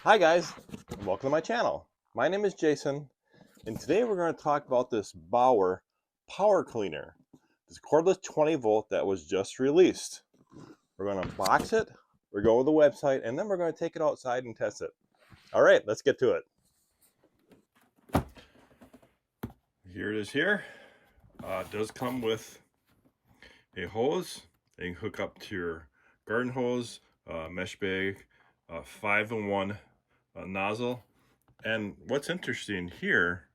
Hi guys, welcome to my channel. My name is Jason, and today we're going to talk about this Bauer power cleaner, this cordless 20 volt that was just released. We're going to unbox it, we're going to the website, and then we're going to take it outside and test it. All right, let's get to it. Here it is here. It does come with a hose that you can hook up to your garden hose, mesh bag, 5-in-1 nozzle. And what's interesting here,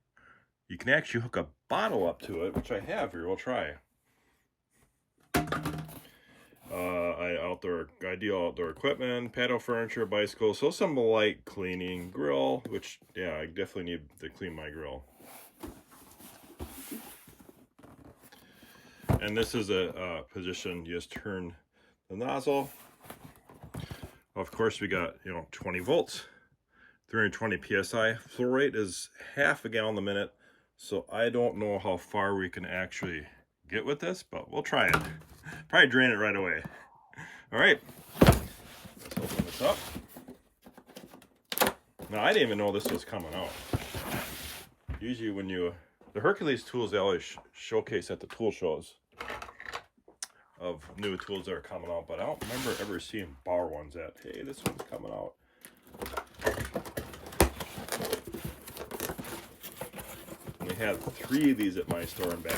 you can actually hook a bottle up to it, which I have here. We'll try. Ideal outdoor equipment, patio furniture, bicycles, so some light cleaning, grill, which, yeah, I definitely need to clean my grill. And this is a position, you just turn the nozzle. Of course, we got, 20 volts, 320 PSI. Flow rate is half a gallon a minute, so I don't know how far we can actually get with this, but we'll try it. Probably drain it right away. All right, let's open this up. Now, I didn't even know this was coming out. Usually when the Hercules tools, they always showcase at the tool shows of new tools that are coming out, but I don't remember ever seeing Bauer ones that, hey, this one's coming out. And they had 3 of these at my store and back.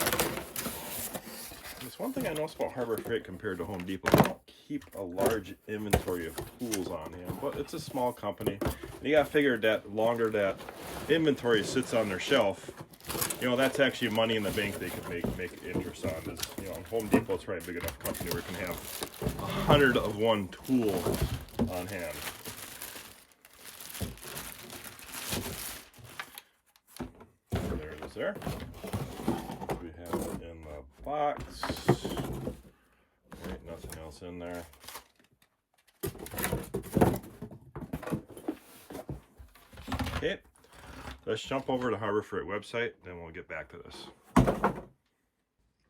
There's one thing I noticed about Harbor Freight compared to Home Depot. They don't keep a large inventory of tools on hand, but it's a small company. And you gotta figure that longer that inventory sits on their shelf, that's actually money in the bank they could make interest on. Is, Home Depot's probably a big enough company where it can have 101 tool on hand. There it is there. We have it in the box. Right, nothing else in there. Okay, let's jump over to Harbor Freight website, then we'll get back to this.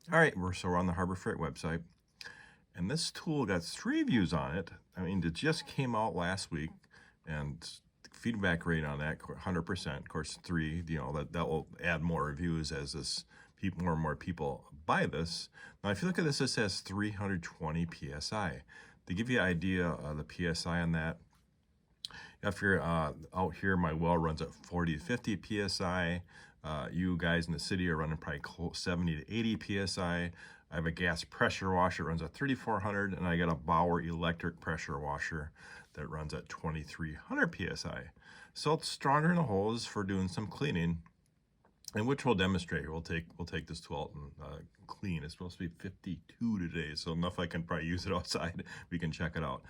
All right, we're on the Harbor Freight website, and this tool got 3 reviews on it. I mean, it just came out last week, and the feedback rate on that 100%. Of course, 3, that will add more reviews as more and more people buy this. Now, if you look at this, it says 320 psi. To give you an idea of the psi on that, if you're out here, my well runs at 40 to 50 psi. You guys in the city are running probably 70 to 80 psi. I have a gas pressure washer that runs at 3,400, and I got a Bauer electric pressure washer that runs at 2,300 psi. So it's stronger in the hose for doing some cleaning, and which we'll demonstrate here. We'll take this tool out and clean. It's supposed to be 52 today, so enough I can probably use it outside. We can check it out.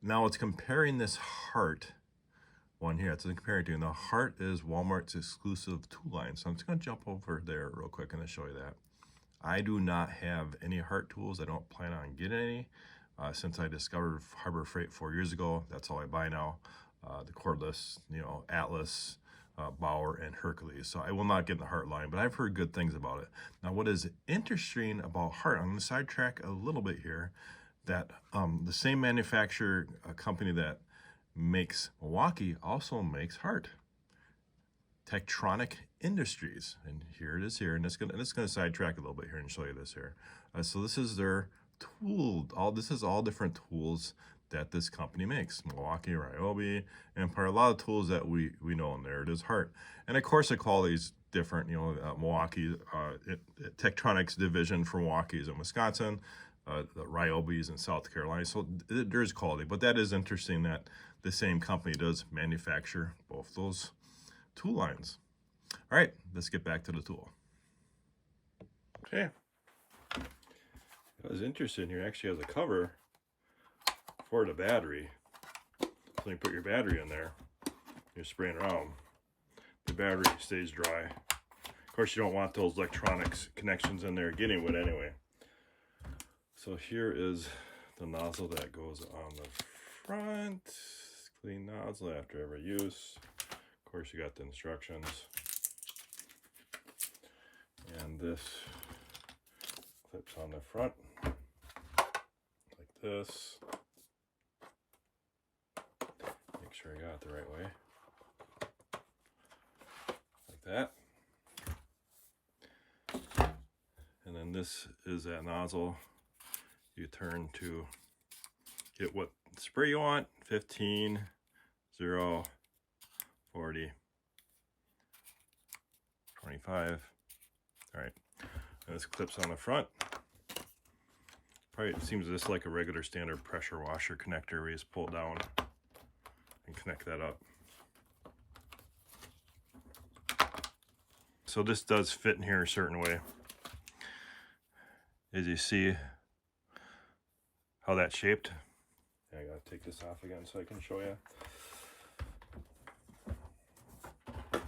Now it's comparing this Hart one here. It's comparing to, and the Hart is Walmart's exclusive tool line. So I'm just going to jump over there real quick and show you that. I do not have any Hart tools. I don't plan on getting any. Since I discovered Harbor Freight 4 years ago, that's all I buy now. The cordless, Atlas, Bauer, and Hercules. So I will not get in the Hart line, but I've heard good things about it. Now, what is interesting about Hart, I'm going to sidetrack a little bit here, that the same manufacturer company that makes Milwaukee also makes Hart. Tektronix Industries, and here it is here, and it's gonna sidetrack a little bit here and show you this here. So this is their tool. This is all different tools that this company makes. Milwaukee, Ryobi, Empire, a lot of tools that we know, and there it is, Hart. And of course the quality is different. Milwaukee, Tektronix division for Milwaukee is in Wisconsin. The Ryobi's in South Carolina, so there's quality. But that is interesting that the same company does manufacture both those tool lines. All right, let's get back to the tool. Okay, what was interesting here, actually has a cover for the battery. So you put your battery in there, you're spraying around, the battery stays dry. Of course, you don't want those electronics connections in there getting wet anyway. So here is the nozzle that goes on the front. Clean nozzle after every use. Of course, you got the instructions. And this clips on the front like this. Make sure I got it the right way. Like that. And then this is that nozzle. You turn to get what spray you want. 15, 0, 40, 25. All right. And this clips on the front. Probably seems just like a regular standard pressure washer connector where you just pull it down and connect that up. So this does fit in here a certain way. As you see how that's shaped. I gotta take this off again so I can show you. I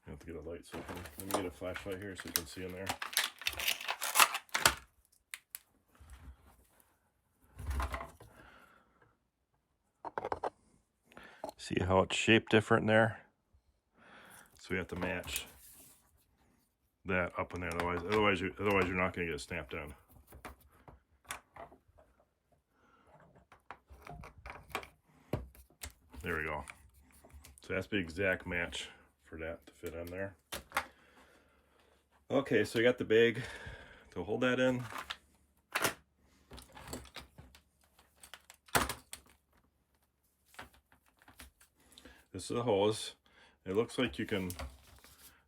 have to get a light so I can, let me get a flashlight here so you can see in there. See how it's shaped different there? So we have to match that up in there, otherwise you're not going to get it snapped in. There we go. So that's the exact match for that to fit in there. Okay, so you got the bag to hold that in. This is a hose. It looks like you can,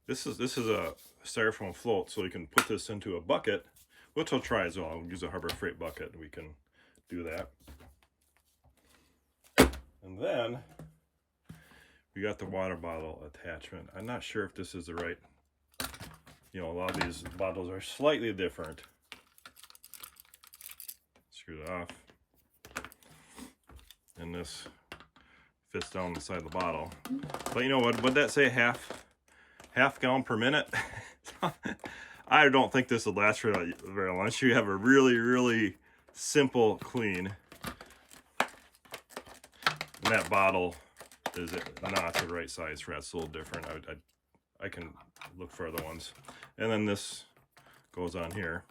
this is a styrofoam float, so you can put this into a bucket, which I'll try as well. I'll use a Harbor Freight bucket. We can do that. And then we got the water bottle attachment. I'm not sure if this is the right, you know, a lot of these bottles are slightly different. Screw it off. And this fits down inside the bottle. But you know what, would that say half gallon per minute? I don't think this would last for very long. Unless you have a really simple clean. And that bottle is not the right size for that. It's a little different. I can look for other ones. And then this goes on here.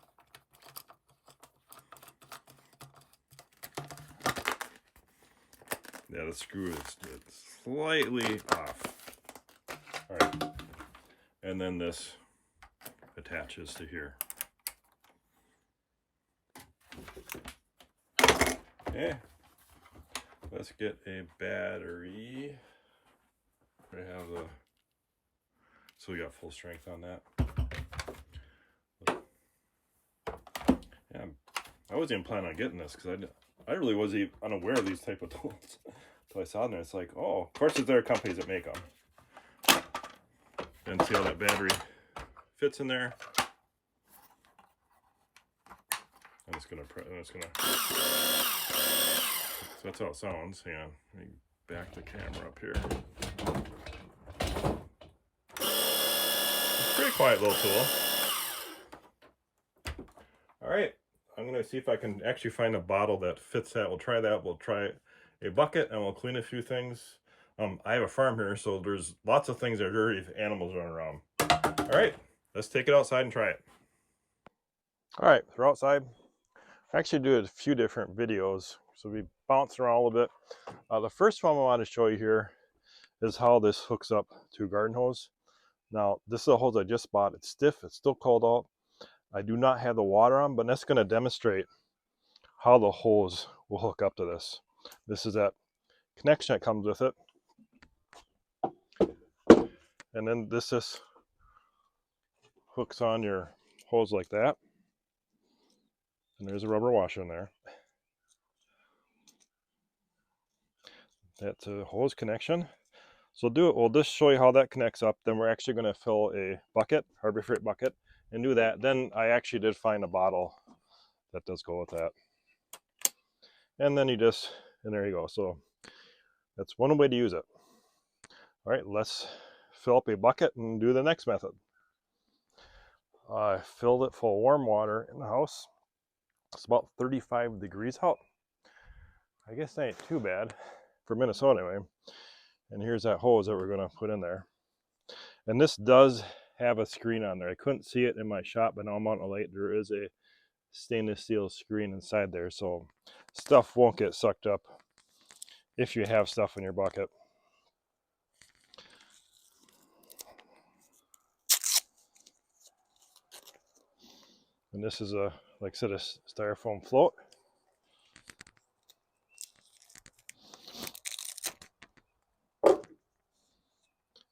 Yeah, the screw is slightly off. All right. And then this attaches to here. Okay. Let's get a battery. We have the, so we got full strength on that. Yeah, I wasn't even planning on getting this because I really was even unaware of these type of tools until I saw them there. It's like, oh, of course there are companies that make them. And see how that battery fits in there. I'm just gonna so that's how it sounds. Yeah, let me back the camera up here. It's a pretty quiet little tool. All right, I'm gonna see if I can actually find a bottle that fits that. We'll try that. We'll try a bucket and we'll clean a few things. I have a farm here, so there's lots of things that are dirty if animals run around. All right, let's take it outside and try it. All right, we're outside. I actually do a few different videos, so we bounce around a little bit. The first one I want to show you here is how this hooks up to a garden hose. Now, this is a hose I just bought. It's stiff, it's still cold out. I do not have the water on, but that's going to demonstrate how the hose will hook up to this. This is that connection that comes with it. And then this just hooks on your hose like that. And there's a rubber washer in there. That's a hose connection. So we'll just show you how that connects up. Then we're actually going to fill a bucket, Harbor Freight bucket, and do that. Then I actually did find a bottle that does go with that. And then and there you go. So that's one way to use it. All right, let's fill up a bucket and do the next method. I filled it full of warm water in the house. It's about 35 degrees out. I guess that ain't too bad for Minnesota anyway. And here's that hose that we're going to put in there. And this does have a screen on there. I couldn't see it in my shop, but now I'm out in the light. There is a stainless steel screen inside there. So stuff won't get sucked up if you have stuff in your bucket. And this is a, like I said, a styrofoam float.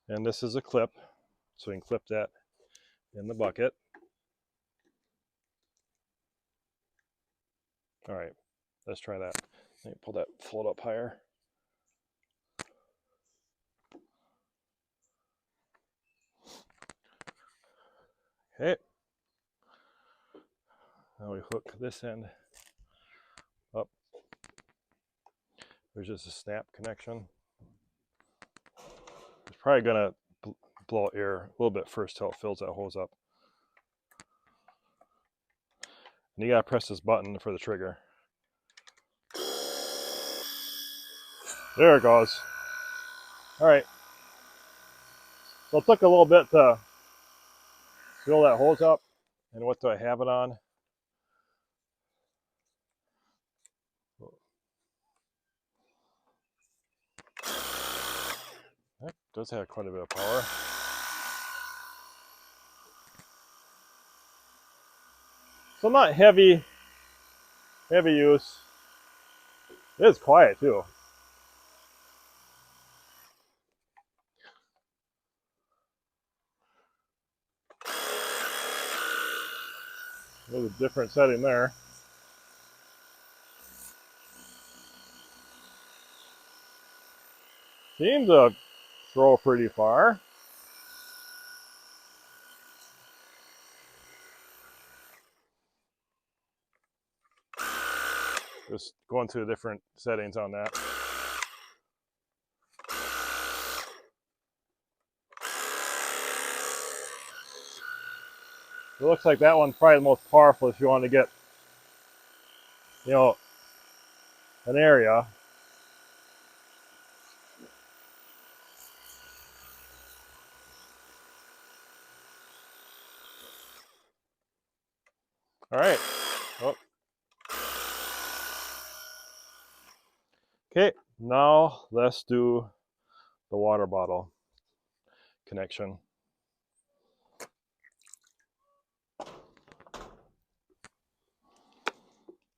And this is a clip, so you can clip that in the bucket. All right, let's try that. Let me pull that float up higher. Okay. Now we hook this end up. There's just a snap connection. It's probably gonna blow air a little bit first till it fills that hose up. And you gotta press this button for the trigger. There it goes. All right. So it took a little bit to fill that hose up. And what do I have it on? That does have quite a bit of power. So not heavy use. It is quiet too. There's a different setting there. Seems to throw pretty far. Just going through the different settings on that. It looks like that one's probably the most powerful if you want to get, you know, an area. All right. Oh. Okay, now let's do the water bottle connection.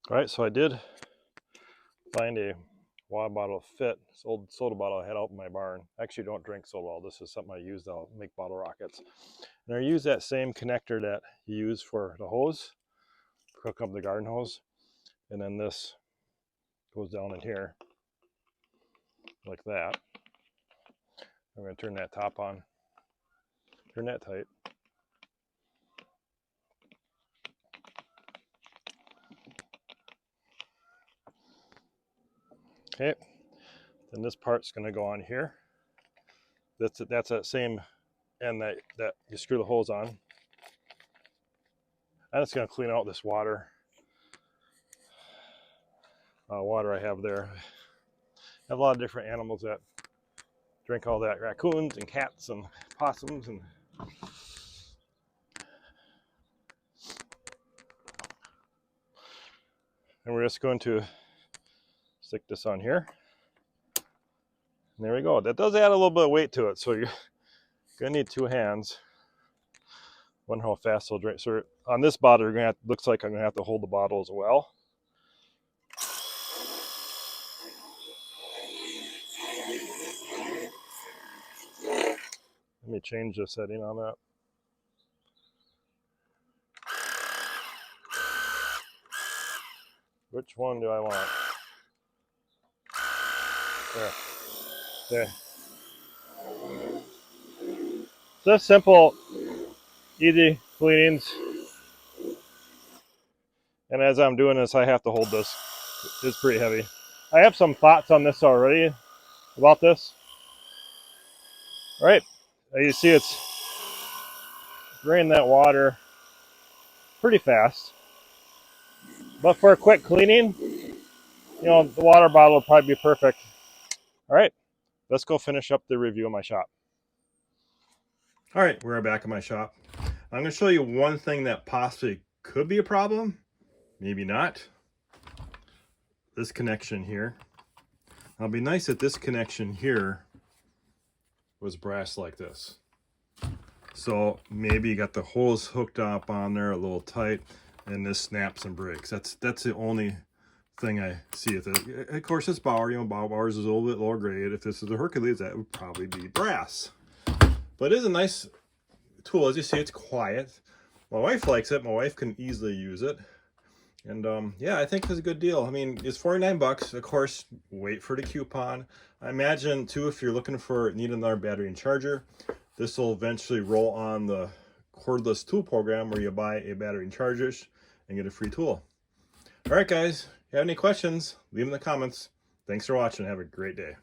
All right, so I did find a water bottle fit. This old soda bottle I had out in my barn. I actually don't drink soda bottle. This is something I used. I'll make bottle rockets. And I use that same connector that you use for the hose, hook up the garden hose. And then this goes down in here like that. I'm going to turn that top on, turn that tight. Okay, then this part's going to go on here. That's that same end that you screw the hose on. And it's going to clean out this water I have there. I have a lot of different animals that drink all that, raccoons and cats and possums. And we're just going to stick this on here. And there we go. That does add a little bit of weight to it, so you're going to need two hands. Wonder how fast it'll drink. So on this bottle, looks like I'm going to have to hold the bottle as well. Let me change the setting on that. Which one do I want? There. Just simple, easy cleanings. And as I'm doing this, I have to hold this. It's pretty heavy. I have some thoughts on this already about this. All right, you see it's draining that water pretty fast. But for a quick cleaning, you know, the water bottle will probably be perfect. All right, let's go finish up the review of my shop. All right, we're back in my shop. I'm going to show you one thing that possibly could be a problem, maybe not. this connection here. Now, it'd be nice if this connection here was brass like this. So maybe you got the hose hooked up on there a little tight, and this snaps and breaks. That's the only thing I see with it. Of course, it's Bauer. You know, Bauer's is a little bit lower grade. If this is a Hercules, that would probably be brass. But it is a nice tool. As you see, it's quiet. My wife likes it. My wife can easily use it. And yeah, I think it's a good deal. I mean, it's 49 bucks. Of course, wait for the coupon. I imagine too, if you're looking for need another battery and charger, this will eventually roll on the cordless tool program where you buy a battery and chargers and get a free tool. All right, guys, if you have any questions, leave them in the comments. Thanks for watching. Have a great day.